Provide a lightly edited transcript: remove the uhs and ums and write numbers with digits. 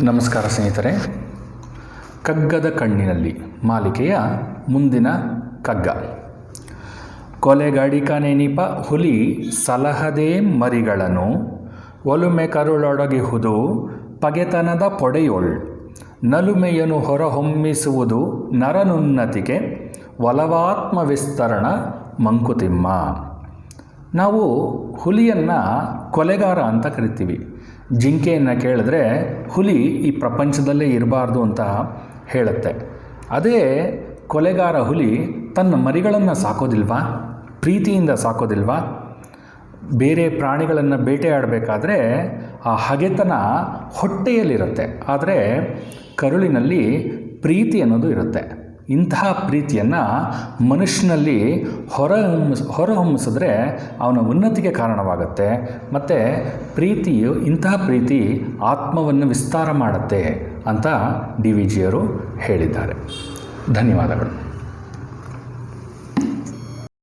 ನಮಸ್ಕಾರ ಸ್ನೇಹಿತರೆ. ಕಗ್ಗದ ಕಣ್ಣಿನಲ್ಲಿ ಮಾಲಿಕೆಯ ಮುಂದಿನ ಕಗ್ಗ. ಕೊಲೆಗಡಿಕನೆನಿಪ ಹುಲಿ ಸಲಹದೆ ಮರಿಗಳನ್ನು ಒಲುಮೆ ಕರುಳೊಡಗಿಹುದು ಪಗೆತನದ ಪೊಡೆಯೊಳ್ ನಲುಮೆಯನು ಹೊರಹೊಮ್ಮಿಸುವುದು ನರನುನ್ನತಿಗೆ ಒಲವಾತ್ಮ ವಿಸ್ತರಣ ಮಂಕುತಿಮ್ಮ. ನಾವು ಹುಲಿಯನ್ನು ಕೊಲೆಗಾರ ಅಂತ ಕರಿತೀವಿ. ಜಿಂಕೆಯನ್ನು ಕೇಳಿದ್ರೆ ಹುಲಿ ಈ ಪ್ರಪಂಚದಲ್ಲೇ ಇರಬಾರ್ದು ಅಂತ ಹೇಳುತ್ತೆ. ಅದೇ ಕೊಲೆಗಾರ ಹುಲಿ ತನ್ನ ಮರಿಗಳನ್ನು ಸಾಕೋದಿಲ್ವಾ? ಪ್ರೀತಿಯಿಂದ ಸಾಕೋದಿಲ್ವಾ? ಬೇರೆ ಪ್ರಾಣಿಗಳನ್ನು ಬೇಟೆಯಾಡಬೇಕಾದ್ರೆ ಆ ಹಗೆತನ ಹೊಟ್ಟೆಯಲ್ಲಿರುತ್ತೆ, ಆದರೆ ಕರುಳಿನಲ್ಲಿ ಪ್ರೀತಿ ಅನ್ನೋದು ಇರುತ್ತೆ. ಇಂತಹ ಪ್ರೀತಿಯನ್ನು ಮನುಷ್ಯನಲ್ಲಿ ಹೊರಹೊಮ್ಮಿಸಿದ್ರೆ ಅವನ ಉನ್ನತಿಗೆ ಕಾರಣವಾಗುತ್ತೆ. ಮತ್ತು ಇಂತಹ ಪ್ರೀತಿ ಆತ್ಮವನ್ನು ವಿಸ್ತಾರ ಮಾಡುತ್ತೆ ಅಂತ ಡಿ ವಿ ಜಿಯವರು ಹೇಳಿದ್ದಾರೆ. ಧನ್ಯವಾದಗಳು.